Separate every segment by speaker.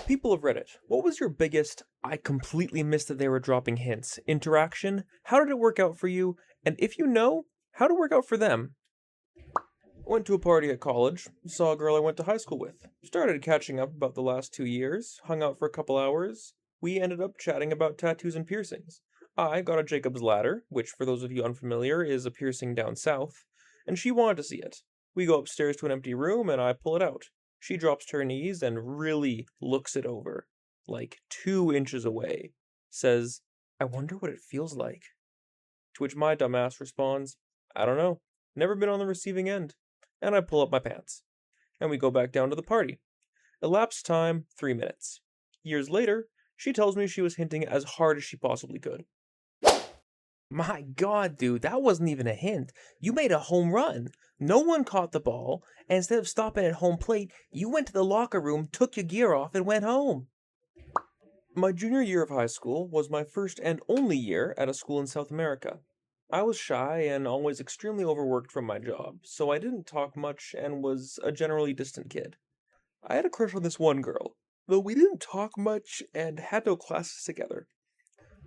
Speaker 1: People of Reddit, what was your biggest, I completely missed that they were dropping hints, interaction? How did it work out for you? And if you know, how did it work out for them? Went to a party at college, saw a girl I went to high school with, started catching up about the last 2 years, hung out for a couple hours. We ended up chatting about tattoos and piercings. I got a Jacob's ladder, which for those of you unfamiliar is a piercing down south, and she wanted to see it. We go upstairs to an empty room and I pull it out. She drops to her knees and really looks it over, like 2 inches away. Says, "I wonder what it feels like." To which my dumbass responds, "I don't know. Never been on the receiving end." And I pull up my pants. And we go back down to the party. Elapsed time, 3 minutes. Years later, she tells me she was hinting as hard as she possibly could. My god, dude, that wasn't even a hint. You made a home run. No one caught the ball, and instead of stopping at home plate, you went to the locker room, took your gear off, and went home. My junior year of high school was my first and only year at a school in South America. I was shy and always extremely overworked from my job, so I didn't talk much and was a generally distant kid. I had a crush on this one girl, though we didn't talk much and had no classes together.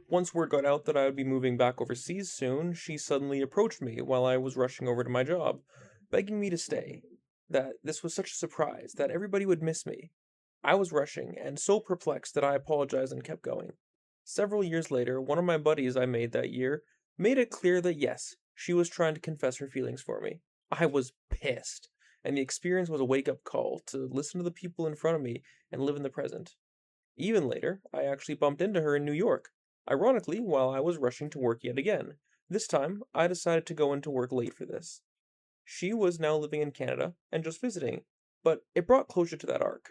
Speaker 1: Once word got out that I would be moving back overseas soon, she suddenly approached me while I was rushing over to my job, begging me to stay. That this was such a surprise, that everybody would miss me. I was rushing and so perplexed that I apologized and kept going. Several years later, one of my buddies I made that year made it clear that yes, she was trying to confess her feelings for me. I was pissed, and the experience was a wake-up call to listen to the people in front of me and live in the present. Even later, I actually bumped into her in New York, ironically while I was rushing to work yet again. This time, I decided to go into work late for this. She was now living in Canada and just visiting, but it brought closure to that arc.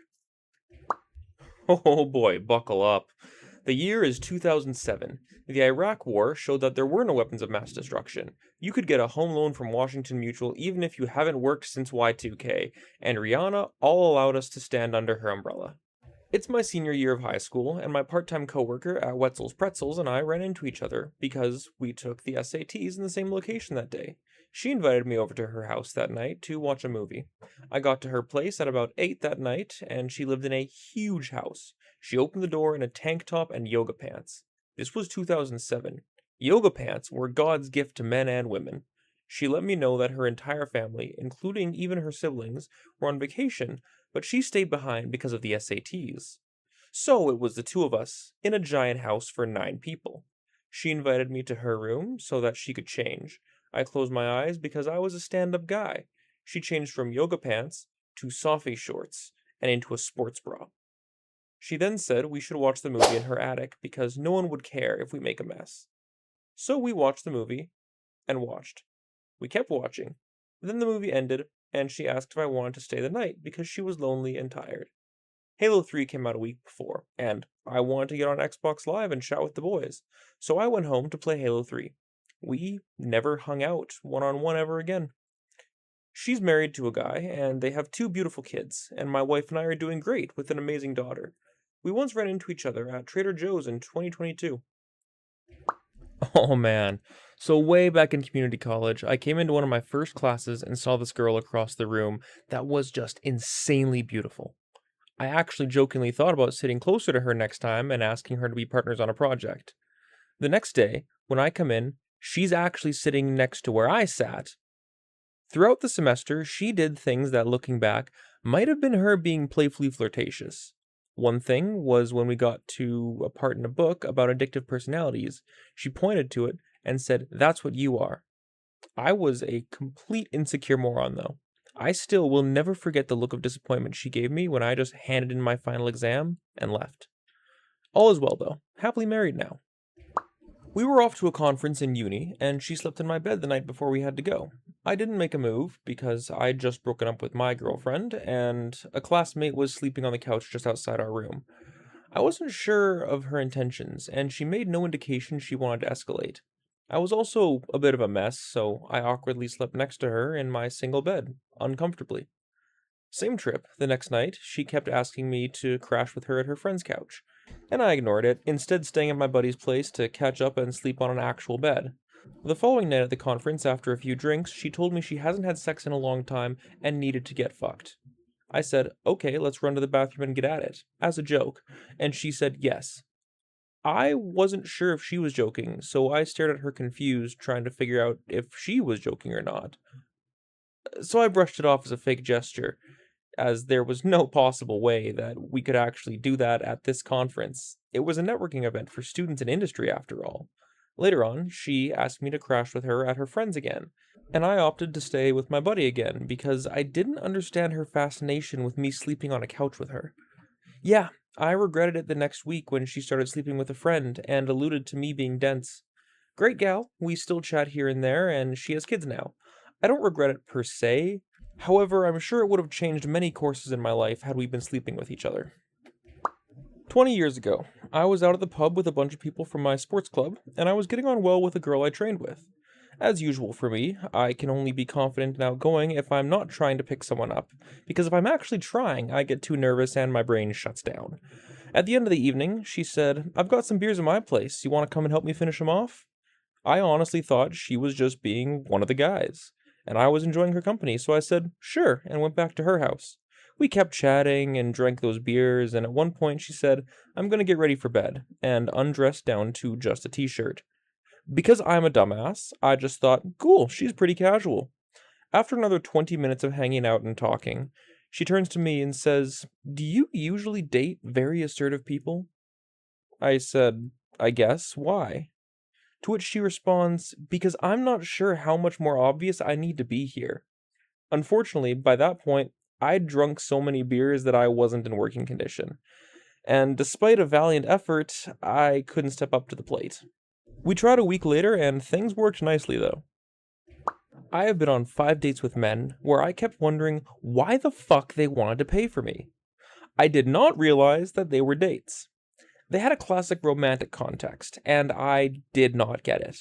Speaker 1: Oh boy, buckle up. The year is 2007. The Iraq War showed that there were no weapons of mass destruction. You could get a home loan from Washington Mutual even if you haven't worked since Y2K, and Rihanna all allowed us to stand under her umbrella. It's my senior year of high school, and my part-time coworker at Wetzel's Pretzels and I ran into each other because we took the SATs in the same location that day. She invited me over to her house that night to watch a movie. I got to her place at about 8 that night, and she lived in a huge house. She opened the door in a tank top and yoga pants. This was 2007. Yoga pants were God's gift to men and women. She let me know that her entire family, including even her siblings, were on vacation, but she stayed behind because of the SATs. So it was the two of us, in a giant house for 9 people. She invited me to her room so that she could change. I closed my eyes because I was a stand-up guy. She changed from yoga pants to Softy shorts and into a sports bra. She then said we should watch the movie in her attic because no one would care if we make a mess. So we watched the movie and watched. We kept watching. Then the movie ended and she asked if I wanted to stay the night because she was lonely and tired. Halo 3 came out a week before, and I wanted to get on Xbox Live and chat with the boys, so I went home to play Halo 3. We never hung out one-on-one ever again. She's married to a guy, and they have 2 beautiful kids, and my wife and I are doing great with an amazing daughter. We once ran into each other at Trader Joe's in 2022. Oh man. So way back in community college, I came into one of my first classes and saw this girl across the room that was just insanely beautiful. I actually jokingly thought about sitting closer to her next time and asking her to be partners on a project. The next day, when I come in, she's actually sitting next to where I sat. Throughout the semester, she did things that, looking back, might have been her being playfully flirtatious. One thing was when we got to a part in a book about addictive personalities, she pointed to it and said, "That's what you are." I was a complete insecure moron, though. I still will never forget the look of disappointment she gave me when I just handed in my final exam and left. All is well, though. Happily married now. We were off to a conference in uni, and she slept in my bed the night before we had to go. I didn't make a move because I'd just broken up with my girlfriend, and a classmate was sleeping on the couch just outside our room. I wasn't sure of her intentions, and she made no indication she wanted to escalate. I was also a bit of a mess, so I awkwardly slept next to her in my single bed, uncomfortably. Same trip, the next night, she kept asking me to crash with her at her friend's couch, and I ignored it, instead staying at my buddy's place to catch up and sleep on an actual bed. The following night at the conference, after a few drinks, she told me she hasn't had sex in a long time and needed to get fucked. I said, okay, let's run to the bathroom and get at it, as a joke, and she said yes. I wasn't sure if she was joking, so I stared at her confused, trying to figure out if she was joking or not. So I brushed it off as a fake gesture, as there was no possible way that we could actually do that at this conference. It was a networking event for students in industry, after all. Later on, she asked me to crash with her at her friend's again, and I opted to stay with my buddy again because I didn't understand her fascination with me sleeping on a couch with her. Yeah, I regretted it the next week when she started sleeping with a friend and alluded to me being dense. Great gal, we still chat here and there, and she has kids now. I don't regret it per se. However, I'm sure it would have changed many courses in my life had we been sleeping with each other. 20 years ago, I was out at the pub with a bunch of people from my sports club, and I was getting on well with a girl I trained with. As usual for me, I can only be confident and outgoing if I'm not trying to pick someone up, because if I'm actually trying, I get too nervous and my brain shuts down. At the end of the evening, she said, I've got some beers in my place, you want to come and help me finish them off? I honestly thought she was just being one of the guys, and I was enjoying her company, so I said, sure, and went back to her house. We kept chatting and drank those beers, and at one point she said, I'm gonna get ready for bed, and undressed down to just a t-shirt. Because I'm a dumbass, I just thought, cool, she's pretty casual. After another 20 minutes of hanging out and talking, she turns to me and says, do you usually date very assertive people? I said, I guess, why? To which she responds, because I'm not sure how much more obvious I need to be here. Unfortunately, by that point, I'd drunk so many beers that I wasn't in working condition. And despite a valiant effort, I couldn't step up to the plate. We tried a week later, and things worked nicely though. I have been on 5 dates with men where I kept wondering why the fuck they wanted to pay for me. I did not realize that they were dates. They had a classic romantic context, and I did not get it.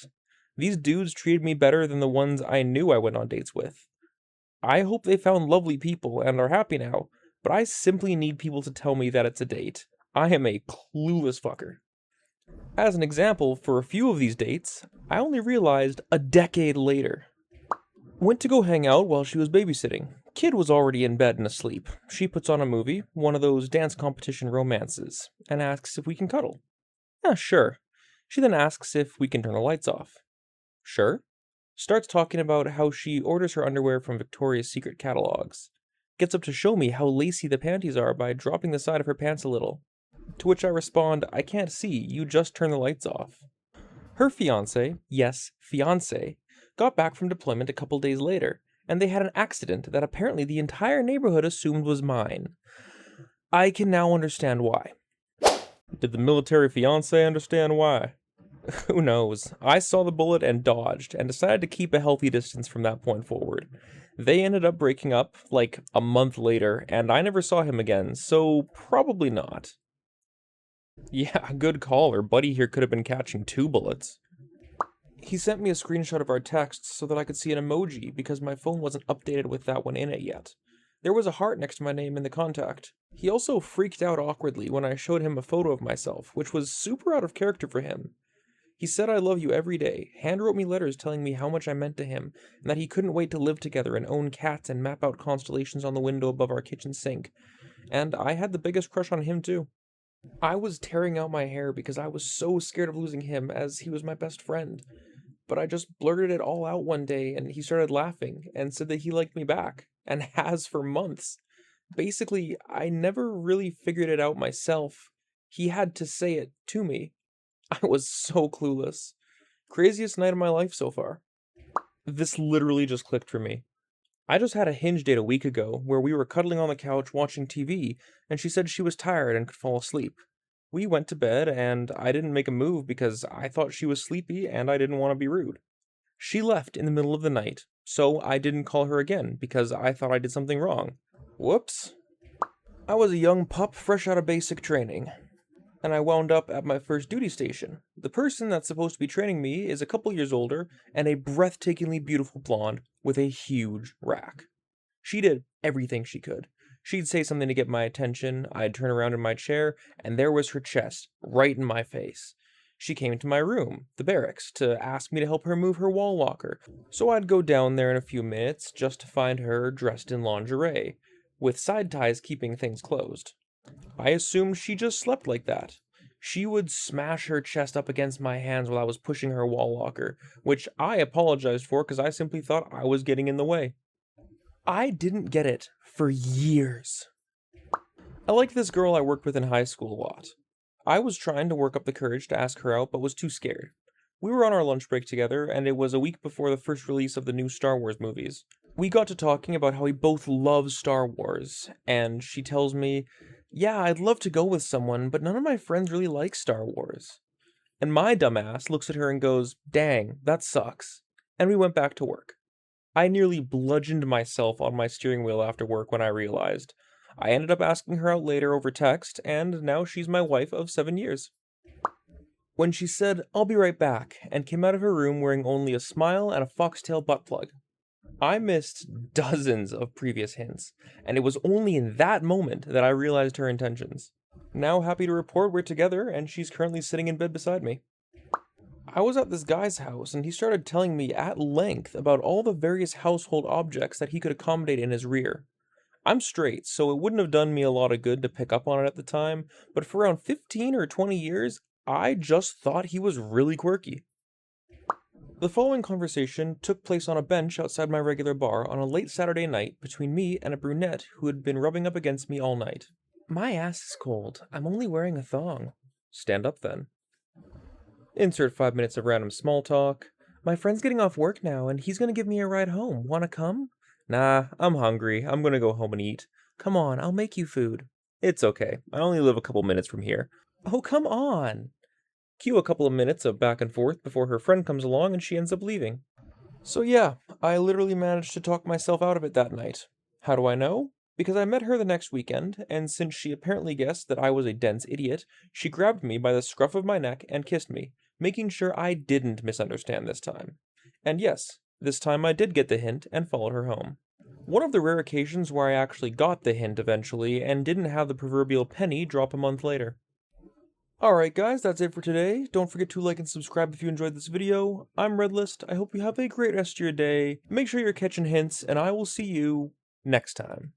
Speaker 1: These dudes treated me better than the ones I knew I went on dates with. I hope they found lovely people and are happy now, but I simply need people to tell me that it's a date. I am a clueless fucker. As an example, for a few of these dates, I only realized a decade later. Went to go hang out while she was babysitting. Kid was already in bed and asleep. She puts on a movie, one of those dance competition romances, and asks if we can cuddle. Yeah, sure. She then asks if we can turn the lights off. Sure. Starts talking about how she orders her underwear from Victoria's Secret catalogs. Gets up to show me how lacy the panties are by dropping the side of her pants a little. To which I respond, I can't see, you just turn the lights off. Her fiancé, yes, fiancé, got back from deployment a couple days later, and they had an accident that apparently the entire neighborhood assumed was mine. I can now understand why. Did the military fiancé understand why? Who knows? I saw the bullet and dodged, and decided to keep a healthy distance from that point forward. They ended up breaking up, like, a month later, and I never saw him again, so probably not. Yeah, good call, or buddy here could have been catching 2 bullets. He sent me a screenshot of our texts so that I could see an emoji because my phone wasn't updated with that one in it yet. There was a heart next to my name in the contact. He also freaked out awkwardly when I showed him a photo of myself, which was super out of character for him. He said I love you every day, handwrote me letters telling me how much I meant to him, and that he couldn't wait to live together and own cats and map out constellations on the window above our kitchen sink. And I had the biggest crush on him too. I was tearing out my hair because I was so scared of losing him as he was my best friend. But I just blurted it all out one day and he started laughing and said that he liked me back, and has for months. Basically, I never really figured it out myself. He had to say it to me. I was so clueless. Craziest night of my life so far. This literally just clicked for me. I just had a Hinge date a week ago where we were cuddling on the couch watching TV, and she said she was tired and could fall asleep. We went to bed, and I didn't make a move because I thought she was sleepy and I didn't want to be rude. She left in the middle of the night, so I didn't call her again because I thought I did something wrong. Whoops. I was a young pup fresh out of basic training, and I wound up at my first duty station. The person that's supposed to be training me is a couple years older and a breathtakingly beautiful blonde with a huge rack. She did everything she could. She'd say something to get my attention, I'd turn around in my chair, and there was her chest, right in my face. She came to my room, the barracks, to ask me to help her move her wall locker, so I'd go down there in a few minutes just to find her dressed in lingerie. with side ties keeping things closed. I assumed she just slept like that. She would smash her chest up against my hands while I was pushing her wall locker, which I apologized for because I simply thought I was getting in the way. I didn't get it for years. I liked this girl I worked with in high school a lot. I was trying to work up the courage to ask her out, but was too scared. We were on our lunch break together, and it was a week before the first release of the new Star Wars movies. We got to talking about how we both love Star Wars, and she tells me, yeah, I'd love to go with someone, but none of my friends really like Star Wars. And my dumbass looks at her and goes, dang, that sucks. And we went back to work. I nearly bludgeoned myself on my steering wheel after work when I realized. I ended up asking her out later over text, and now she's my wife of 7 years. When she said, I'll be right back, and came out of her room wearing only a smile and a foxtail butt plug. I missed dozens of previous hints, and it was only in that moment that I realized her intentions. Now happy to report we're together, and she's currently sitting in bed beside me. I was at this guy's house, and he started telling me at length about all the various household objects that he could accommodate in his rear. I'm straight, so it wouldn't have done me a lot of good to pick up on it at the time, but for around 15 or 20 years, I just thought he was really quirky. The following conversation took place on a bench outside my regular bar on a late Saturday night between me and a brunette who had been rubbing up against me all night. My ass is cold. I'm only wearing a thong. Stand up then. Insert 5 minutes of random small talk. My friend's getting off work now and he's gonna give me a ride home. Wanna come? Nah, I'm hungry. I'm gonna go home and eat. Come on, I'll make you food. It's okay. I only live a couple minutes from here. Oh, come on. Cue a couple of minutes of back and forth before her friend comes along and she ends up leaving. So yeah, I literally managed to talk myself out of it that night. How do I know? Because I met her the next weekend, and since she apparently guessed that I was a dense idiot, she grabbed me by the scruff of my neck and kissed me, making sure I didn't misunderstand this time. And yes, this time I did get the hint and followed her home. One of the rare occasions where I actually got the hint eventually and didn't have the proverbial penny drop a month later. Alright guys, that's it for today. Don't forget to like and subscribe if you enjoyed this video. I'm ReddList. I hope you have a great rest of your day. Make sure you're catching hints, and I will see you next time.